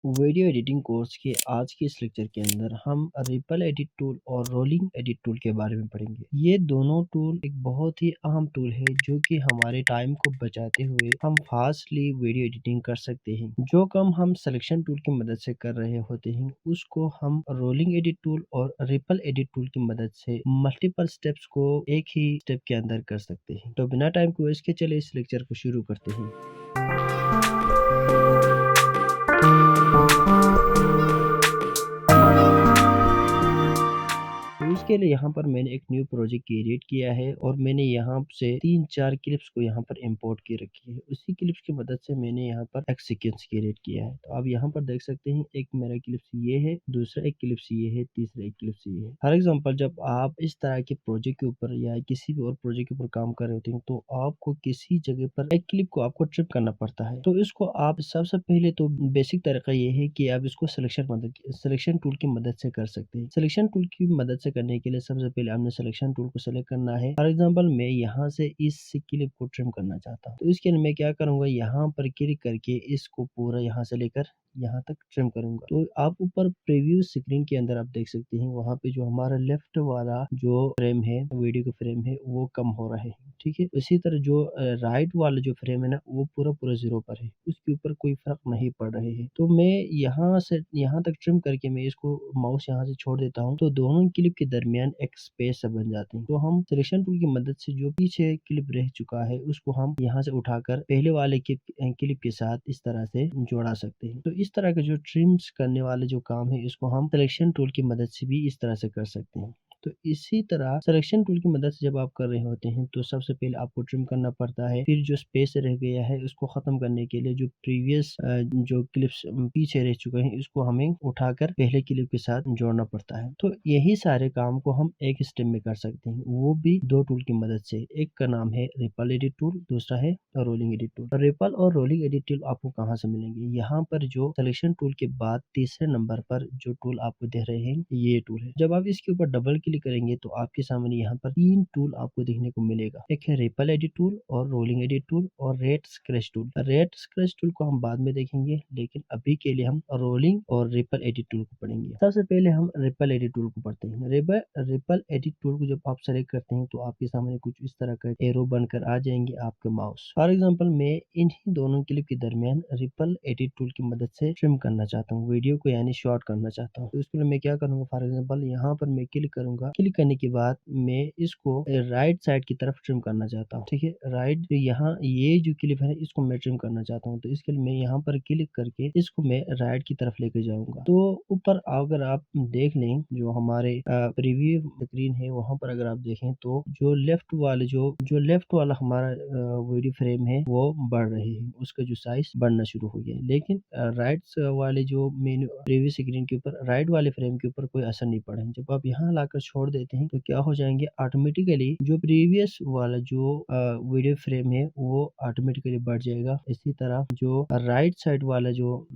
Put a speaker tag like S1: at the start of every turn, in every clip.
S1: Video editing course के आज के इस लेक्चर के अंदर हम रिपल एडिट टूल और रोलिंग एडिट टूल के बारे में पढ़ेंगे। ये दोनों टूल एक बहुत ही अहम टूल है जो कि हमारे टाइम को बचाते हुए हम फास्टली वीडियो एडिटिंग कर सकते हैं। जो काम हम सिलेक्शन टूल की मदद से कर रहे होते हैं उसको हम रोलिंग एडिट टूल और रिपल एडिट टूल की मदद से मल्टीपल स्टेप्स को एक ही स्टेप के अंदर कर सकते हैं। तो बिना टाइम को वेस्ट के चले इस लेक्चर को शुरू करते हैं। तो इसके लिए यहाँ पर मैंने एक न्यू प्रोजेक्ट क्रिएट किया है और मैंने यहाँ से 3-4 क्लिप्स को यहाँ पर इंपोर्ट की रखी है। उसी क्लिप्स की मदद से मैंने यहाँ पर एक सीक्वेंस क्रिएट किया है। तो आप यहाँ पर देख सकते हैं एक मेरा क्लिप्स ये है, दूसरा एक क्लिप्स ये है, तीसरा एक क्लिप्स ये है। फॉर एग्जाम्पल जब आप इस तरह के प्रोजेक्ट के ऊपर या किसी भी और प्रोजेक्ट के ऊपर काम कर रहे होते हैं तो आपको किसी जगह पर एक क्लिप को आपको ट्रिप करना पड़ता है। तो इसको आप सबसे पहले तो बेसिक तरीका ये है कि आप इसको सिलेक्शन टूल की मदद से कर सकते हैं। सिलेक्शन टूल की मदद से करने के लिए सबसे पहले आपने सिलेक्शन टूल को सेलेक्ट करना है। फॉर एग्जांपल मैं यहाँ से इस क्लिप को ट्रिम करना चाहता हूँ तो इसके लिए मैं क्या करूंगा, यहाँ पर क्लिक करके इसको पूरा यहाँ से लेकर यहाँ तक ट्रिम करूंगा। तो आप ऊपर प्रीव्यू स्क्रीन के अंदर आप देख सकते हैं वहाँ पे जो हमारा लेफ्ट वाला जो फ्रेम है, वीडियो का फ्रेम है, वो कम हो रहा है। ठीक है, इसी तरह जो राइट वाला जो फ्रेम है ना वो पूरा पूरा जीरो पर है, उसके ऊपर कोई फर्क नहीं पड़ रहे है। तो मैं यहाँ से यहाँ तक ट्रिम करके मैं इसको माउस यहाँ से छोड़ देता हूँ तो दोनों क्लिप के दरमियान एक स्पेस बन जाते हैं। तो हम सिलेक्शन टूल की मदद से जो पीछे क्लिप रह चुका है उसको हम यहाँ से उठाकर पहले वाले क्लिप के साथ इस तरह से जोड़ा सकते हैं। तो इस तरह का जो ट्रिम्स करने वाले जो काम है इसको हम सिलेक्शन टूल की मदद से भी इस तरह से कर सकते हैं। तो इसी तरह सिलेक्शन टूल की मदद से जब आप कर रहे होते हैं तो सबसे पहले आपको ट्रिम करना पड़ता है, फिर जो स्पेस रह गया है उसको खत्म करने के लिए जो प्रीवियस जो क्लिप्स पीछे रह चुके हैं इसको हमें उठाकर पहले क्लिप के साथ जोड़ना पड़ता है। तो यही सारे काम को हम एक स्टेप में कर सकते हैं, वो भी दो टूल की मदद से। एक का नाम है रिपल एडिट टूल, दूसरा है रोलिंग एडिट टूल। रिपल और रोलिंग एडिट टूल आपको कहाँ से मिलेंगे, यहाँ पर जो सिलेक्शन टूल के बाद तीसरे नंबर पर जो टूल आपको दे रहे हैं ये टूल है। जब आप इसके ऊपर डबल क्लिक करेंगे तो आपके सामने यहाँ पर 3 टूल आपको देखने को मिलेगा। एक है रिपल एडिट टूल और रोलिंग एडिट टूल और red scratch tool. Red scratch tool को हम बाद में देखेंगे, लेकिन अभी के लिए हम रोलिंग और रिपल एडिट टूल को पढ़ेंगे। सबसे पहले हम रिपल एडिट टूल को पढ़ते हैं। रिपल एडिट टूल को जब आप सेलेक्ट करते हैं तो आपके सामने कुछ इस तरह का एरो बनकर आ जाएंगे आपके माउस। फॉर एग्जाम्पल मैं इन्हीं दोनों क्लिप के दरमियान रिपल एडिट टूल की मदद से ट्रिम करना चाहता हूँ, वीडियो को यानी शॉर्ट करना चाहता हूँ। तो इसके लिए मैं क्या करूंगा, फॉर एग्जाम्पल यहाँ पर मैं क्लिक करूंगा। क्लिक करने के बाद मैं इसको राइट साइड की तरफ ट्रिम करना चाहता हूँ। ठीक है, राइट यहाँ ये जो क्लिप है इसको मैं ट्रिम करना चाहता हूँ। तो इसके लिए मैं यहाँ पर क्लिक करके इसको मैं राइट की तरफ लेके जाऊंगा। तो ऊपर अगर आप देख लें जो हमारे प्रीव्यू स्क्रीन है वहां पर अगर आप देखें तो जो लेफ्ट वाला हमारा वीडियो फ्रेम है वो बढ़ रहे हैं, उसका जो साइज बढ़ना शुरू हो गया है। लेकिन राइट वाले जो मेन प्रीव्यू स्क्रीन के ऊपर राइट वाले फ्रेम के ऊपर कोई असर नहीं पड़ा है। जब आप यहाँ लाकर छोड़ देते हैं तो क्या हो जाएंगे, ऑटोमेटिकली जो प्रीवियस वाला जो वीडियो फ्रेम है वो ऑटोमेटिकली बढ़ जाएगा। इसी तरह जो राइट साइड वाला जो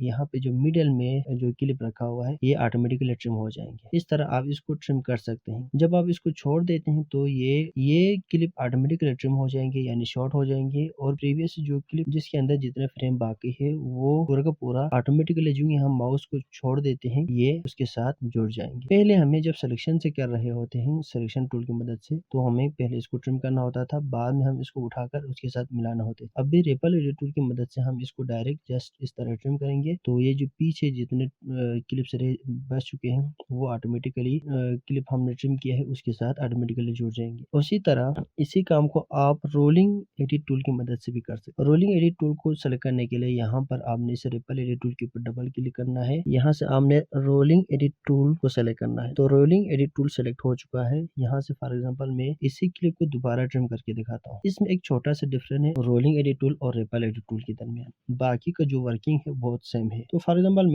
S1: यहाँ पे जो मिडल में जो क्लिप रखा हुआ है ये ऑटोमेटिकली ट्रिम हो जाएंगे। इस तरह आप इसको ट्रिम कर सकते हैं। जब आप इसको छोड़ देते हैं तो ये क्लिप ऑटोमेटिकली ट्रिम हो जाएंगे यानी शॉर्ट हो जाएंगे, और प्रीवियस जो क्लिप जिसके अंदर जितने फ्रेम बाकी है वो पूरा का पूरा ऑटोमेटिकली जो हम माउस को छोड़ देते हैं ये उसके साथ जुड़ जाएंगे। पहले हमें जब सिलेक्शन से कर रहे होते हैं सिलेक्शन टूल की मदद से तो हमें पहले इसको ट्रिम करना होता था, बाद में हम इसको उठाकर उसके साथ मिलाना होता है। अब भी रिपल एडिट टूल की मदद से हम इसको डायरेक्ट जस्ट इस तरह ट्रिम करेंगे तो ये जो पीछे जितने क्लिप्स बच चुके हैं वो ऑटोमेटिकली क्लिप हमने ट्रिम किया है उसके साथ ऑटोमेटिकली जुड़ जाएंगे। उसी तरह इसी काम को आप रोलिंग एडिट टूल की मदद से भी कर सकते हैं। रोलिंग एडिट टूल को सेलेक्ट करने के लिए यहाँ पर आपने इसे रिपल एडिट टूल के ऊपर डबल क्लिक करना है, यहाँ से आपने रोलिंग एडिट टूल को सेलेक्ट करना है। तो रोलिंग एडिट टूल सेलेक्ट हो चुका है। यहाँ से फॉर एग्जांपल मैं इसी क्लिप को दोबारा ट्रिम करके दिखाता हूँ। इसमें एक छोटा सा डिफरेंस है रोलिंग एडिट टूल और रिपल एडिट टूल के दरमियान, बाकी का जो वर्किंग है बहुत सेम है। तो फॉर एग्जांपल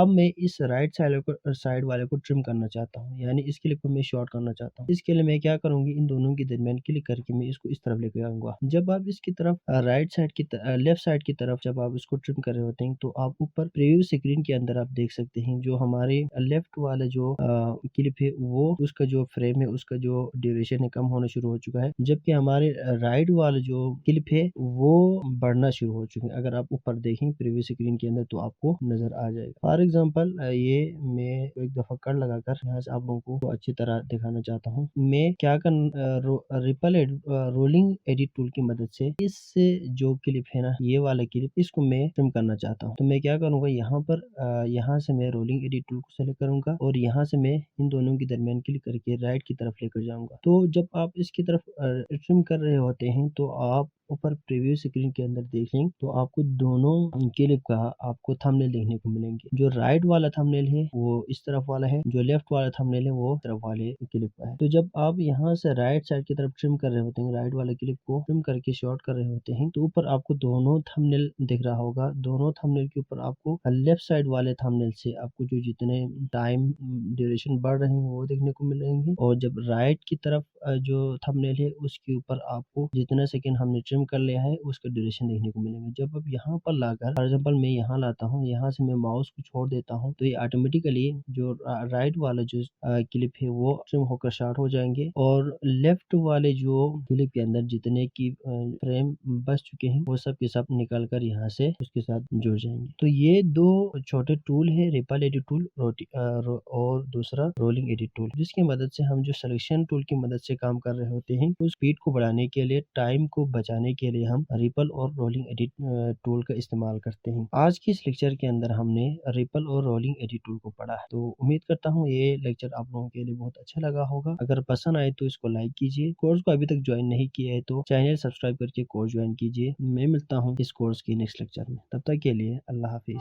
S1: मैं इस राइट साइड वाले को ट्रिम करना चाहता हूँ, यानी इस क्लिप को मैं शॉर्ट करना चाहता हूँ। इसके लिए मैं क्या करूंगी, इन दोनों के दरमियान क्लिक करके मैं इसको इस तरफ लेके आऊंगा। जब आप इसकी तरफ लेफ्ट साइड की तरफ जब आप इसको ट्रिम कर रहे होते हैं तो आप ऊपर प्रीव्यू स्क्रीन के अंदर आप देख सकते हैं जो हमारे लेफ्ट वाला जो क्लिप है वो उसका जो फ्रेम है, उसका जो ड्यूरेशन है कम होना शुरू हो चुका है, जबकि हमारे राइट वाला जो क्लिप है वो बढ़ना शुरू हो चुके हैं। अगर आप ऊपर देखें प्रीवियस स्क्रीन के अंदर तो आपको नजर आ जाएगा। फॉर एग्जांपल ये मैं एक दफा कट लगाकर यहाँ से आप लोगों को अच्छी तरह दिखाना चाहता हूँ। मैं क्या कर रिपल रोलिंग एडिट टूल की मदद से इस जो क्लिप है ना, ये वाला क्लिप, इसको मैं ट्रिम करना चाहता हूँ। तो मैं क्या करूँगा, यहाँ पर यहाँ से मैं रोलिंग एडिट टूल को सेलेक्ट करूंगा और यहाँ से मैं इन दोनों के दरमियान क्लिक करके राइट की तरफ लेकर जाऊंगा। तो जब आप इसकी तरफ ट्रिम कर रहे होते हैं तो आप ऊपर प्रीव्यू स्क्रीन के अंदर देखें तो आपको दोनों क्लिप का आपको थंबनेल देखने को मिलेंगे। जो राइट वाला थंबनेल है वो इस तरफ वाला है, जो लेफ्ट वाला थंबनेल है वो तरफ वाले क्लिप का है। तो जब आप यहाँ से राइट साइड की तरफ ट्रिम कर रहे होते हैं, राइट वाले क्लिप को ट्रिम करके शॉर्ट कर रहे होते हैं, तो ऊपर आपको दोनों थंबनेल दिख रहा होगा। दोनों थंबनेल के ऊपर आपको लेफ्ट साइड वाले थंबनेल से आपको जो जितने टाइम ड्यूरेशन बढ़ रहे हैं वो देखने को मिलेंगे, और जब राइट की तरफ जो थंबनेल है उसके ऊपर आपको जितना सेकंड हमने ट्रिम कर लिया है उसका ड्यूरेशन देखने को मिलेंगे। जब अब यहाँ पर लाकर फॉर एग्जांपल मैं यहाँ लाता हूँ, यहाँ से मैं माउस को छोड़ देता हूँ, तो ये ऑटोमेटिकली जो राइट वाला जो क्लिप है वो ट्रिम होकर स्टार्ट हो जाएंगे, और लेफ्ट वाले जो क्लिप के अंदर जितने की फ्रेम बच चुके हैं वो सब के सब निकल कर यहाँ से उसके साथ जुड़ जाएंगे। तो ये दो छोटे टूल है, रिपल एडिट टूल और दूसरा रोलिंग एडिट टूल, जिसकी मदद से हम जो सिलेक्शन टूल की मदद से काम कर रहे होते हैं, उस स्पीड को बढ़ाने के लिए, टाइम को बचाने के लिए हम रिपल और रोलिंग एडिट टूल का इस्तेमाल करते हैं। आज की इस लेक्चर के अंदर हमने रिपल और रोलिंग एडिट टूल को पढ़ा है। तो उम्मीद करता हूँ ये लेक्चर आप लोगों के लिए बहुत अच्छा लगा होगा। अगर पसंद आए तो इसको लाइक कीजिए। कोर्स को अभी तक ज्वाइन नहीं किया है तो चैनल सब्सक्राइब करके कोर्स ज्वाइन कीजिए। मैं मिलता हूँ इस कोर्स के नेक्स्ट लेक्चर में, तब तक के लिए अल्लाह हाफिज।